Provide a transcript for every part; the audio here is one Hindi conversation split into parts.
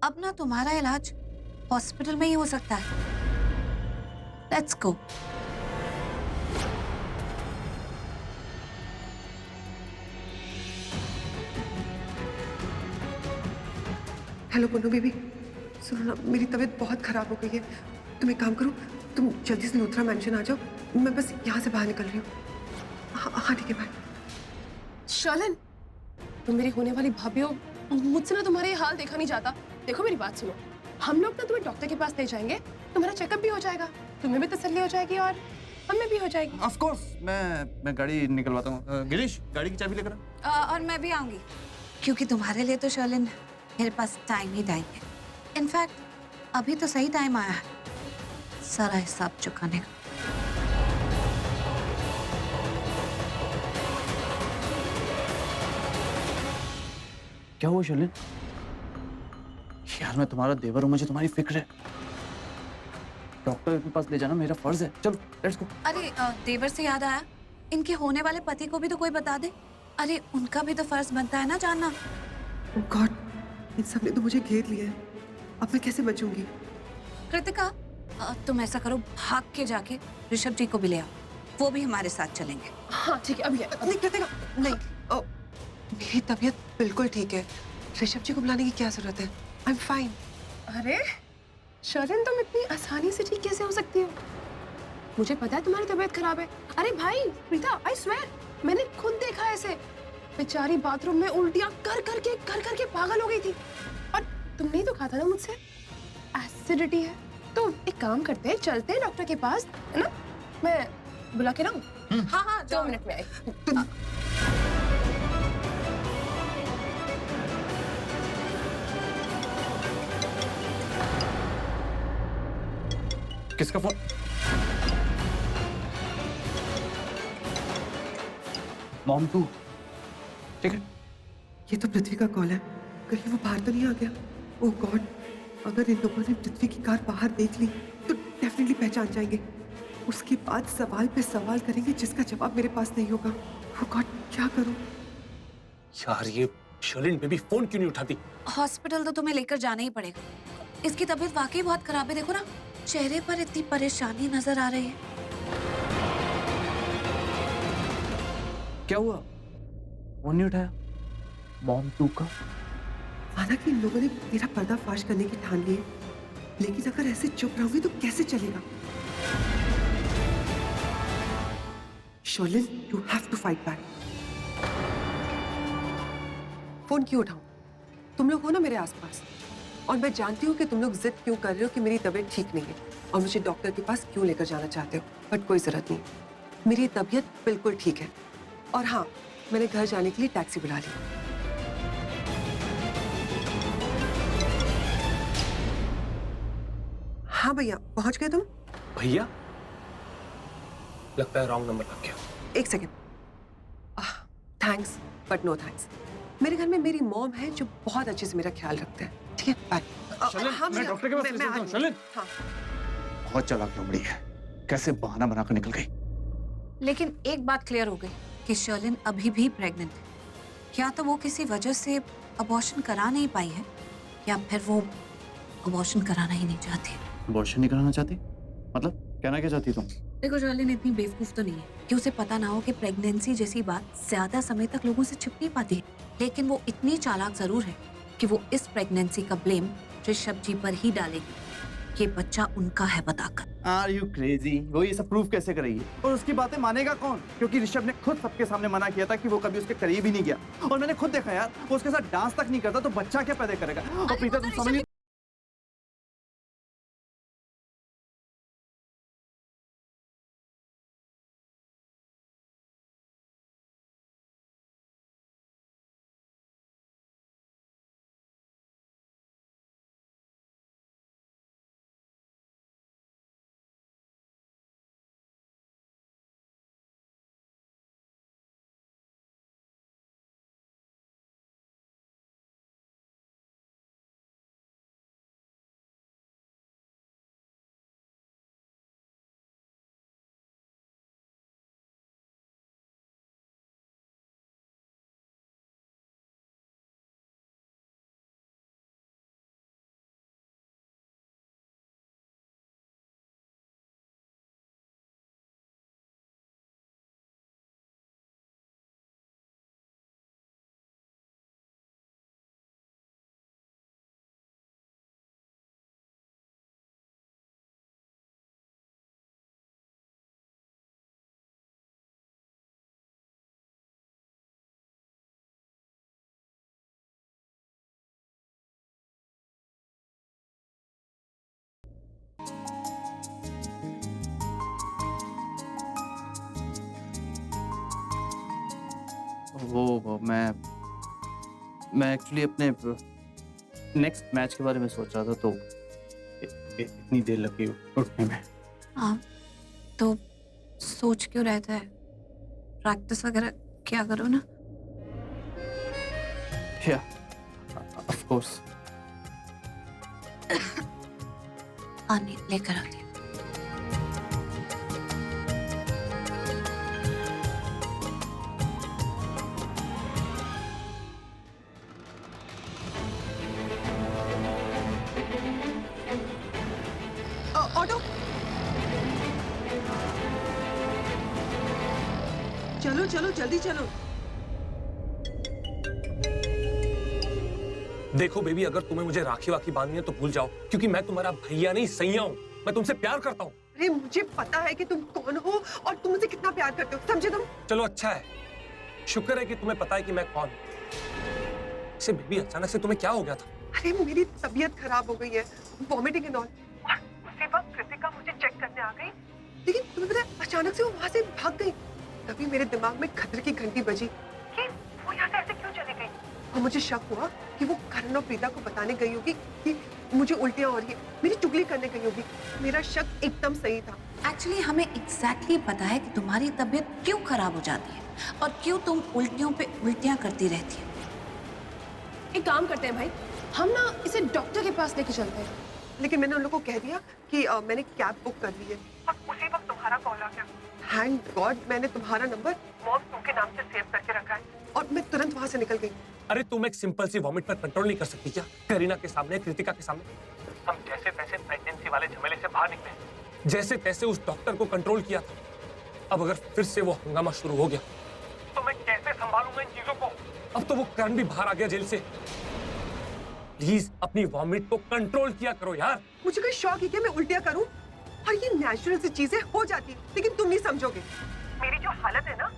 अब ना तुम्हारा इलाज हॉस्पिटल में ही हो सकता है। Let's go. Hello Punnu baby, सुनो ना, मेरी तबीयत बहुत खराब हो गई है। तुम एक काम करो, तुम जल्दी से लूथरा मेंशन आ जाओ। मैं बस यहाँ से बाहर निकल रही हूँ। हाँ हाँ ठीक है, बाय। शर्लिन, तुम मेरी होने वाली भाभी हो। मुझसे ना तुम्हारे ये हाल देखा नहीं जाता। देखो मेरी बात सुनो, हम लोग ना तुम्हें डॉक्टर के पास ले जाएंगे, तुम्हारा चेकअप भी हो जाएगा, तुम्हें भी तसल्ली हो जाएगी और हमें भी हो जाएगी। ऑफ कोर्स, मैं गाड़ी निकलवाता हूँ। गिरीश, गाड़ी की चाबी लेकर आ। और मैं भी आऊंगी, क्योंकि तुम्हारे लिए तो शर्लिन मेरे पास टाइम ही टाइम है। इनफैक्ट अभी तो सही टाइम आया है सारा हिसाब चुकाने का। क्या हुआ शर्लिन? यार मैं तुम्हारा देवर हूँ, मुझे तुम्हारी फिक्र है। डॉक्टर के पास ले जाना मेरा फर्ज है। चलो लेट्स गो। अरे देवर से याद आया, इनके होने वाले पति को भी तो कोई बता दे। अरे उनका भी तो फर्ज बनता है ना जानना। ओह गॉड, इन सब ने तो मुझे घेर लिया है। अब मैं कैसे बचूंगी? कृतिका, तुम ऐसा करो, भाग के जाके ऋषभ जी को भी ले आओ, वो भी हमारे साथ चलेंगे। हाँ ठीक है, अभी नहीं कृतिका, नहीं। ओ, मेरी तबीयत बिल्कुल ठीक है। ऋषभ जी को बुलाने की क्या जरूरत है? I am fine. अरे शर्लिन, तुम इतनी आसानी से ठीक कैसे हो सकती हो? मुझे पता है तुम्हारी तबीयत खराब है। अरे भाई प्रीता, आई स्वेयर, मैंने खुद देखा है ऐसे। बेचारी बाथरूम में उल्टियां कर करके पागल हो गई थी। और तुमने ही तो कहा था ना मुझसे एसिडिटी है। तो एक काम करते हैं, चलते हैं डॉक्टर के पास, है ना? मैं बुला के लाऊं? हाँ हाँ, 2 मिनट में आई। किसका फोन? मॉम टू, ठीक है। ये तो पृथ्वी का कॉल है। कहीं वो बाहर तो नहीं आ गया? ओह गॉड, अगर इन लोगों ने पृथ्वी की कार बाहर देख ली तो डेफिनेटली पहचान जाएंगे। उसके बाद सवाल पे सवाल करेंगे जिसका जवाब मेरे पास नहीं होगा। ओह गॉड, क्या करूं? यार ये शर्लिन बेबी फोन क्यों नहीं उठाती? हॉस्पिटल तो तुम्हें लेकर जाना ही पड़ेगा। इसकी तबीयत वाकई बहुत खराब है, देखो ना चेहरे पर इतनी परेशानी नजर आ रही है। क्या हुआ? फोन नहीं उठाया मॉम टू का? हालांकि इन लोगों ने मेरा पर्दाफाश करने की ठान ली है, लेकिन अगर ऐसे चुप रहोगे तो कैसे चलेगा? Sherlyn, you have to fight back. Phone क्यों उठाऊं? तुम लोग हो ना मेरे आसपास, और मैं जानती हूँ कि तुम लोग जिद क्यों कर रहे हो कि मेरी तबीयत ठीक नहीं है और मुझे डॉक्टर के पास क्यों लेकर जाना चाहते हो। बट कोई जरूरत नहीं, मेरी तबीयत बिल्कुल ठीक है। और हाँ, मैंने घर जाने के लिए टैक्सी बुला ली। हाँ भैया, पहुंच गए तुम? भैया, लगता है रॉन्ग नंबर लग गया। एक second. Thanks but no thanks. मेरे घर में मेरी मॉम है जो बहुत अच्छे से मेरा ख्याल रखते हैं। ठीक है, बाय। शर्लिन, मैं भैया, डॉक्टर के पास ले मैं चलता आ हूँ। रही शर्लिन, हाँ। बहुत चालाक लोमड़ी है, कैसे बहाना बनाकर निकल गई। लेकिन एक बात क्लियर हो गई कि शर्लिन अभी भी प्रेग्नेंट है। या तो वो किसी वजह से अबॉर्शन करा नहीं पाई है, या फिर वो अबॉर्शन कराना ही नहीं चाहती। अबॉर्शन नहीं कराना चाहती? मतलब कहना क्या चाहती तुम? देखो शर्लिन इतनी बेवकूफ तो नहीं है कि उसे पता ना हो कि प्रेगनेंसी जैसी बात ज्यादा समय तक लोगों से छुप नहीं पाती है। लेकिन वो इतनी चालाक जरूर है कि वो इस प्रेगनेंसी का ब्लेम ऋषभ जी पर ही डालेगी, ये बच्चा उनका है बताकर। Are you crazy? वो ये सब प्रूफ कैसे करेगी? और उसकी बातें मानेगा कौन? क्योंकि ऋषभ ने खुद सबके सामने मना किया था कि वो कभी उसके करीब ही नहीं गया। और मैंने खुद देखा यार, वो उसके साथ डांस तक नहीं करता तो बच्चा क्या पैदा करेगा? और प्रीता तुम समझ नहीं वो मैं एक्चुअली अपने नेक्स्ट मैच के बारे में सोच रहा था, तो इतनी देर लग गई उठने में। हाँ, तो सोच क्यों रहता है? प्रैक्टिस वगैरह क्या करो ना। या ऑफ कोर्स। आने लेकर आती हूँ। ऑटो, चलो चलो जल्दी चलो। देखो बेबी, अगर तुम्हें मुझे राखी वाखी बांधनी है तो भूल जाओ, क्योंकि मैं तुम्हारा भैया नहीं सैया हूँ। मैं तुमसे प्यार करता हूँ। अरे मुझे पता है कि तुम कौन हो और तुम मुझे कितना प्यार करते हो, समझे तुम? चलो अच्छा है, शुक्र है कि तुम्हें पता है कि मैं कौन हूँ। इसे बेबी, अचानक से तुम्हें क्या हो गया था? अरे मेरी तबीयत खराब हो गई है, वॉमिटिंग एंड ऑल। उसी वक्त कृतिका मुझे चेक करने आ गई, लेकिन तुम्हें पता है अचानक से वो वहां से भाग गई। तभी मेरे दिमाग में खतरे की घंटी बजी कि वो यहाँ से ऐसे क्यों चली गई। और मुझे शक हुआ कि वो करण और प्रीता को बताने गई होगी कि मुझे उल्टियां हो रही है, मेरी चुगली करने गई होगी। मेरा शक एकदम सही था। एक्चुअली हमें एग्जैक्टली पता है कि तुम्हारी तबीयत क्यों खराब हो जाती है और क्यों तुम उल्टियों पे उल्टियां करती रहती है। एक काम करते हैं भाई, हम ना इसे डॉक्टर के पास लेके चलते हैं। लेकिन मैंने उन लोगों को कह दिया कि मैंने कैब बुक कर ली है और उसी वक्त तुम्हारा कॉल आ गया। थैंक गॉड मैंने तुम्हारा नंबर मॉम के नाम से सेव करके रखा है और मैं तुरंत वहां से निकल गई। अरे तुम एक सिंपल सी वॉमिट पर कंट्रोल नहीं कर सकती क्या? करीना के सामने, कृतिका के सामने हम जैसे तैसे प्रेगनेंसी वाले झमेले से बाहर निकले, जैसे तैसे उस डॉक्टर को कंट्रोल किया था। अब अगर फिर से वो हंगामा शुरू हो गया तो मैं कैसे संभालूंगा इन चीजों को? अब तो वो करण भी बाहर आ गया जेल से। प्लीज अपनी वॉमिट को कंट्रोल किया करो यार। मुझे कोई शौक है कि मैं उल्टियां करूं? और ये नेचुरल सी चीजें हो जाती है, लेकिन तुम नहीं समझोगे। मेरी जो हालत है ना,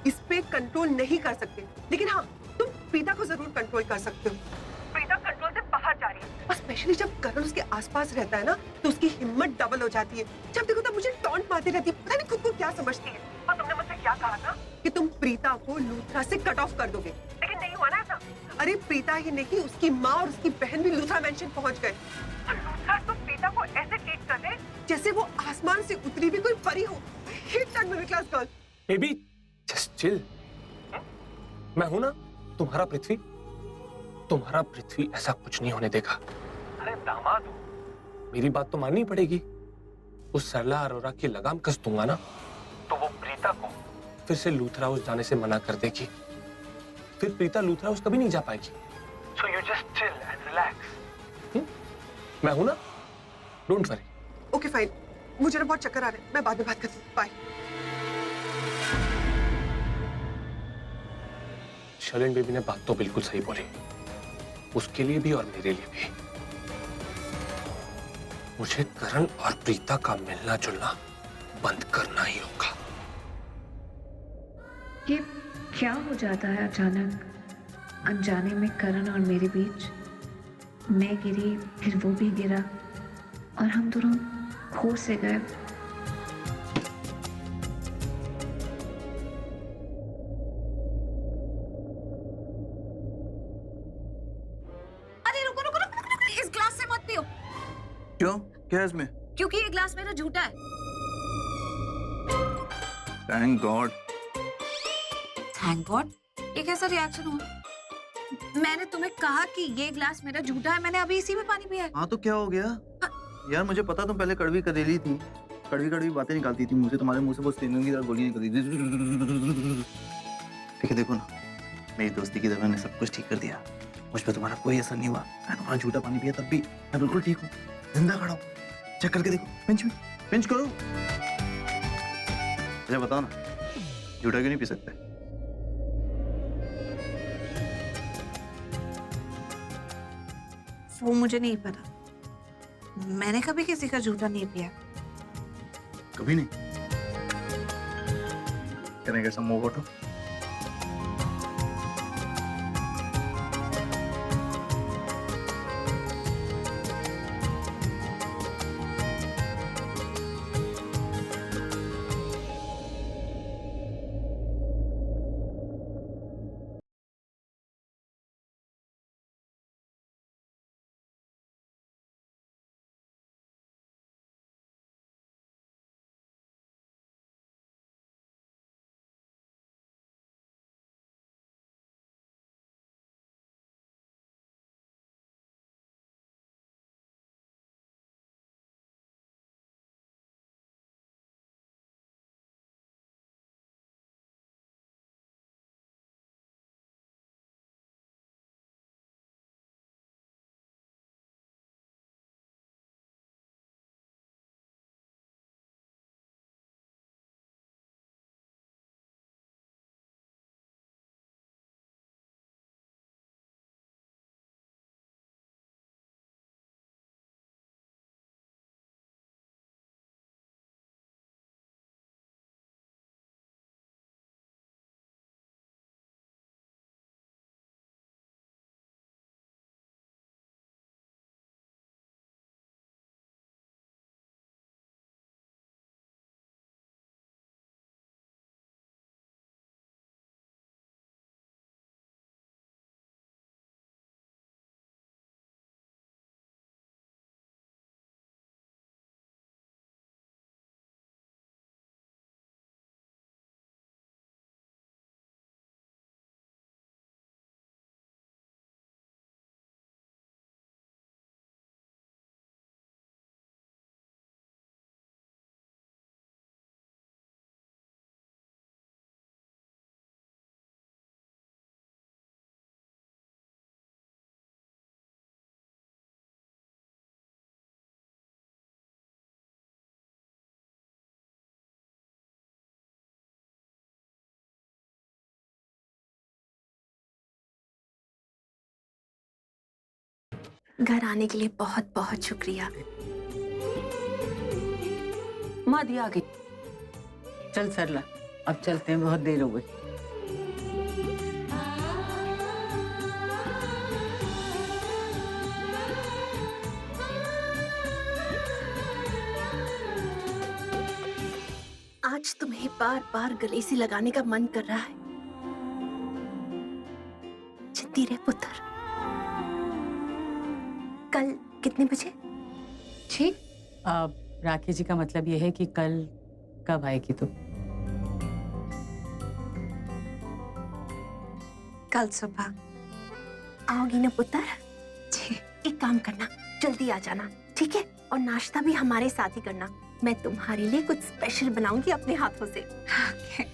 इस पे कंट्रोल नहीं कर सकते, लेकिन हाँ तुम प्रीता को जरूर कंट्रोल कर सकते हो। प्रीता कंट्रोल से बाहर जा रही है और स्पेशली जब करण उसके आसपास रहता है ना, तो उसकी हिम्मत डबल हो जाती है। जब देखो तब मुझे टॉन्ट मारती रहती है, पता नहीं खुद को क्या समझती है। और तुमने मुझसे क्या कहा था कि तुम प्रीता को लूथरा से कट ऑफ कर दोगे, लेकिन नहीं हुआ ना ऐसा। अरे प्रीता ही नहीं, उसकी माँ और उसकी बहन भी लूथरा मेंशन पहुंच गए और लूथरा तो प्रीता को ऐसे ट्रीट कर रहे जैसे वो आसमान से उतरी भी कोई परी हो। Hit that middle class girl. Baby just chill. मैं हूं ना तुम्हारा पृथ्वी। तुम्हारा पृथ्वी ऐसा कुछ नहीं होने देगा। अरे दामाद हो, मेरी बात तो माननी पड़ेगी। उस सरला अरोरा की लगाम कस दूंगा ना, तो वो प्रीता को फिर से लूथरा हाउस जाने से मना कर देगी। फिर प्रीता लूथरा हाउस कभी नहीं जा पाएगी। So you just chill and relax. मैं हूं ना, डोंट वरी। ओके फाइन, मुझे ना बहुत चक्कर आ रहे हैं, मैं बाद में बात करती हूँ। बाय। शर्लिन बेबी ने बात तो बिल्कुल सही बोली, उसके लिए भी और मेरे लिए भी। मुझे करण और प्रीता का मिलना जुलना बंद करना ही होगा। ये क्या हो जाता है अचानक, अनजाने में करण और मेरे बीच। मैं गिरी, फिर वो भी गिरा और हम दोनों होश से गए। अरे रुको रुको रुको रुको, इस ग्लास से मत पियो। क्यों? क्या है इसमें? क्योंकि ये ग्लास मेरा झूठा है। Thank God. Thank God? ये कैसा रिएक्शन हुआ? मैंने तुम्हें कहा कि ये ग्लास मेरा झूठा है, मैंने अभी इसी में पानी पिया है। हाँ तो क्या हो गया यार? मुझे पता तुम पहले कड़वी करेली थी, कड़वी कड़वी बातें निकालती थी मुझे, तुम्हारे मुंह से वो स्टेनर की तरह गोलियां निकलती थी। ठीक है देखो ना, मेरी दोस्ती की दवा ने सब कुछ ठीक कर दिया। मुझ पर तुम्हारा कोई असर नहीं हुआ। मैं तुम्हारा झूठा पानी पिया तब भी मैं बिल्कुल ठीक हूँ, जिंदा खड़ा हूँ। चेक करके देखो, पिंच करो। अच्छा बताओ ना, झूठा क्यों नहीं पी सकते? वो मुझे नहीं पता, मैंने कभी किसी का झूठा नहीं पिया। कभी नहीं? Can I get some more water? घर आने के लिए बहुत बहुत शुक्रिया। माँ दिया आ गई। चल सरला, अब चलते हैं, बहुत देर हो गई। आज तुम्हें बार बार गले से लगाने का मन कर रहा है। जिद्दी रहे पुत्र। कल कितने बजे? ठीक। राखी जी का मतलब ये है कि कल कब आएगी तू? कल सुबह। आओगी ना पुत्र? जी। एक काम करना, जल्दी आ जाना, ठीक है? और नाश्ता भी हमारे साथ ही करना। मैं तुम्हारे लिए कुछ स्पेशल बनाऊंगी अपने हाथों से। ओके।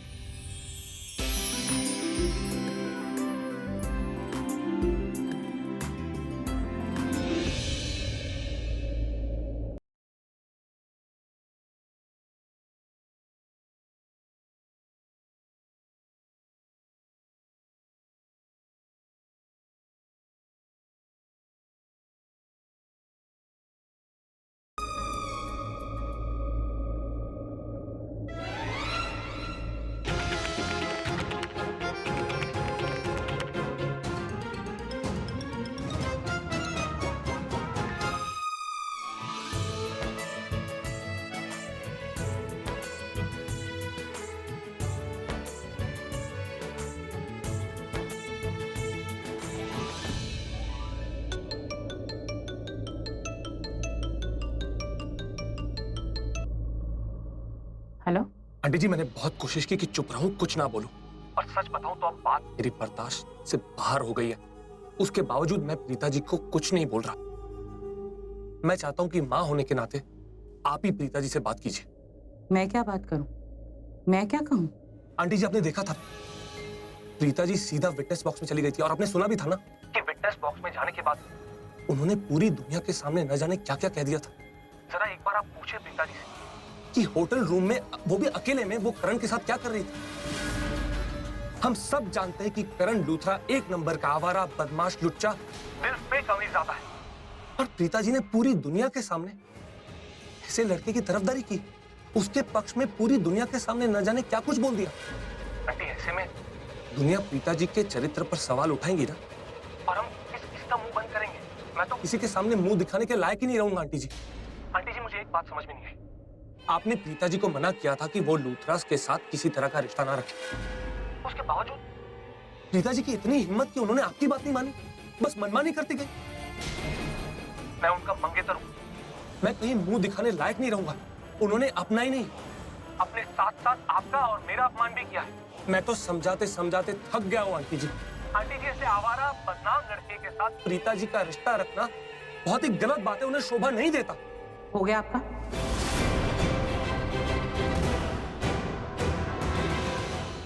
हेलो। आंटी जी, मैंने बहुत कोशिश की कि चुप रहूं, कुछ ना बोलूं, और सच बताऊं तो अब बात मेरी बर्दाश्त से बाहर हो गई है। उसके बावजूद मैं प्रीता जी को कुछ नहीं बोल रहा। मैं चाहता हूं कि मां होने के नाते आप ही प्रीता जी से बात कीजिए। मैं क्या बात करूं? मैं क्या कहूं? आंटी जी, आपने देखा था प्रीता जी सीधा विटनेस बॉक्स में चली गई थी, और आपने सुना भी था ना कि विटनेस बॉक्स में जाने के बाद उन्होंने पूरी दुनिया के सामने न जाने क्या क्या कह दिया था। जरा एक बार आप पूछे प्रीता जी से कि होटल रूम में, वो भी अकेले में, वो करण के साथ क्या कर रही थी। हम सब जानते हैं कि करण लूथरा एक नंबर का आवारा, बदमाश, लुच्चा, दिल पे कमी ज्यादा है, और प्रीता जी ने पूरी दुनिया के सामने ऐसे लड़के की तरफदारी की, उसके पक्ष में पूरी दुनिया के सामने न जाने क्या कुछ बोल दिया। आंटी, ऐसे में दुनिया प्रीता जी के चरित्र पर सवाल उठाएंगी ना, और हम इसका मुंह बंद करेंगे। मैं तो किसी के सामने मुंह दिखाने के लायक ही नहीं रहूंगा। आंटी जी, मुझे एक बात समझ में नहीं आई। आपने प्रीता जी को मना किया था कि वो लूथरास के साथ किसी तरह का रिश्ता ना रखे। उसके बावजूद प्रीता जी की इतनी हिम्मत कि उन्होंने आपकी बात नहीं मानी, बस मनमानी करती गई। मैं उनका मंगेतर हूं, मैं कहीं मुंह दिखाने लायक नहीं रहूंगा। उन्होंने अपना ही नहीं, अपने साथ साथ आपका और मेरा अपमान भी किया है। मैं तो समझाते समझाते थक गया हूं आंटी जी। आंटी जी, ऐसे आवारा बदनाम लड़के के साथ प्रीता जी का रिश्ता रखना बहुत ही गलत बात है, उन्हें शोभा नहीं देता। हो गया आपका?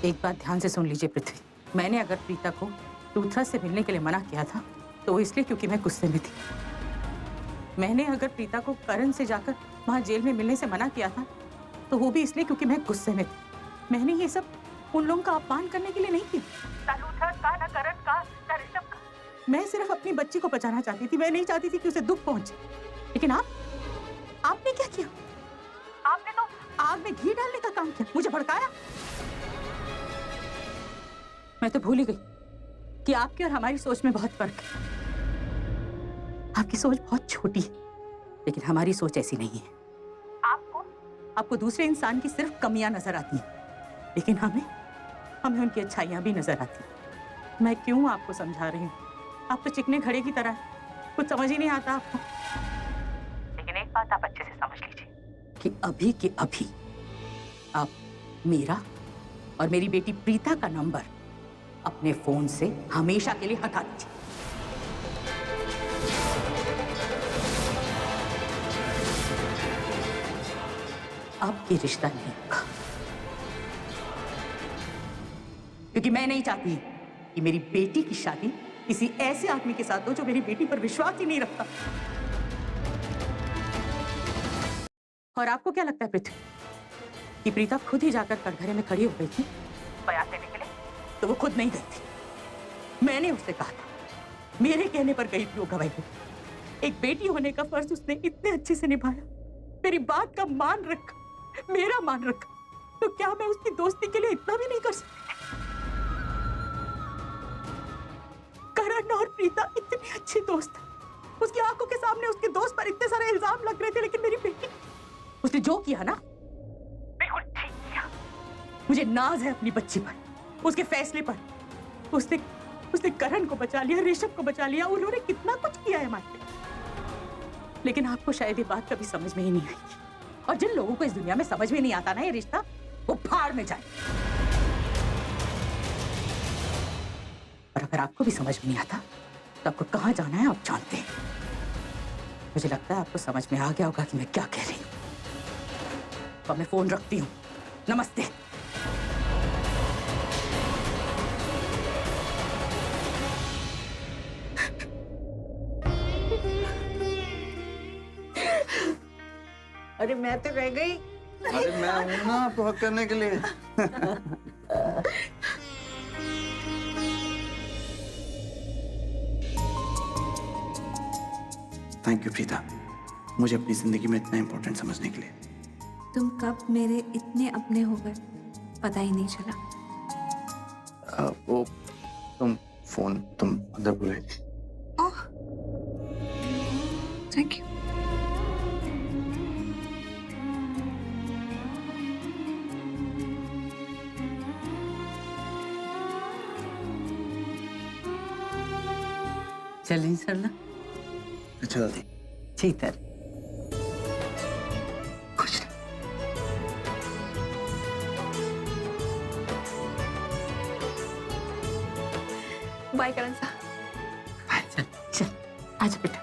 एक बात ध्यान से सुन लीजिए पृथ्वी, मैंने अगर प्रीता को लूथरा से मिलने के लिए मना किया था तो इसलिए क्योंकि मैं गुस्से में थी। मैंने अगर प्रीता को करण से जाकर वहां जेल में मिलने से मना किया था तो वो भी इसलिए क्योंकि मैं गुस्से में थी। मैंने ये सब उन लोगों का अपमान करने के लिए नहीं किया। ना करण का, ना ऋषभ का। मैं सिर्फ अपनी बच्ची को बचाना चाहती थी, मैं नहीं चाहती थी कि उसे दुख पहुंचे। लेकिन आपने क्या किया? आपने तो आग में घी डालने का काम किया, मुझे भड़काया। मैं तो भूल ही गई कि आपकी और हमारी सोच में बहुत फर्क है। आपकी सोच बहुत छोटी है, लेकिन हमारी सोच ऐसी नहीं है। आपको दूसरे इंसान की सिर्फ कमियां नजर आती हैं, लेकिन हमें उनकी अच्छाइयां भी नजर आती हैं। मैं क्यों आपको समझा रही हूँ? आप तो चिकने घड़े की तरह, कुछ समझ ही नहीं आता आपको। लेकिन एक बात आप अच्छे से समझ लीजिए कि अभी के अभी आप मेरा और मेरी बेटी प्रीता का नंबर अपने फोन से हमेशा के लिए हटा दीजिए। अब ये रिश्ता नहीं होगा, क्योंकि मैं नहीं चाहती कि मेरी बेटी की शादी किसी ऐसे आदमी के साथ हो जो मेरी बेटी पर विश्वास ही नहीं रखता। और आपको क्या लगता है पृथ्वी कि प्रीता खुद ही जाकर कटघरे में खड़ी हो गई थी बयान देने के लिए? तो वो खुद नहीं गई थी, मैंने उससे कहा था। मेरे कहने पर गई थी वो गवाही को। एक बेटी होने का फर्ज उसने इतने अच्छे से निभाया, मेरी बात का मान रखा, मेरा मान रखा, तो क्या मैं उसकी दोस्ती के लिए इतना भी नहीं कर सकती? करण और प्रीता इतने अच्छे दोस्त हैं। उसकी आंखों के सामने उसके दोस्त पर इतने सारे इल्जाम लग रहे थे, लेकिन मेरी बेटी, उसने जो किया ना, बिल्कुल ठीक किया। मुझे नाज है अपनी बच्ची पर, उसके फैसले पर। उसने करण को बचा लिया, ऋषभ को बचा लिया, उन्होंने कितना कुछ किया है हमारे लिए। लेकिन आपको शायद ये बात कभी समझ में ही नहीं आएगी। और जिन लोगों को इस दुनिया में समझ में नहीं आता ना ये रिश्ता, वो भाड़ में जाए। और अगर आपको भी समझ में नहीं आता तो आपको कहां जाना है आप जानते हैं। मुझे लगता है आपको समझ में आ गया होगा कि मैं क्या कह रही हूं। तो मैं फोन रखती हूं। नमस्ते। अरे मैं तो रह गई। अरे मैं हूं ना आपको हक करने के लिए। थैंक यू प्रीता, मुझे अपनी जिंदगी में इतना इम्पोर्टेंट समझने के लिए। तुम कब मेरे इतने अपने हो गए पता ही नहीं चला। वो तुम अंदर भूले। ओह, थैंक यू। चलें सरला। अच्छा दादी। चीतर खुश बाय करण साहब। चल चल आज बेटा।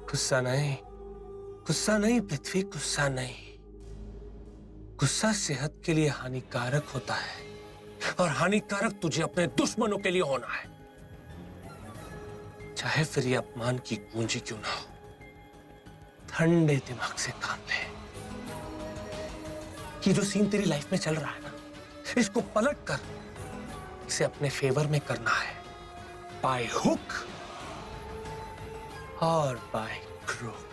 गुस्सा नहीं, गुस्सा नहीं पृथ्वी, गुस्सा नहीं। गुस्सा सेहत के लिए हानिकारक होता है और हानिकारक तुझे अपने दुश्मनों के लिए होना है, चाहे फिर ये अपमान की गूंजी क्यों ना हो। ठंडे दिमाग से काम ले। ये जो सीन तेरी लाइफ में चल रहा है ना, इसको पलट कर इसे अपने फेवर में करना है, बाय हुक और बाय क्रूक।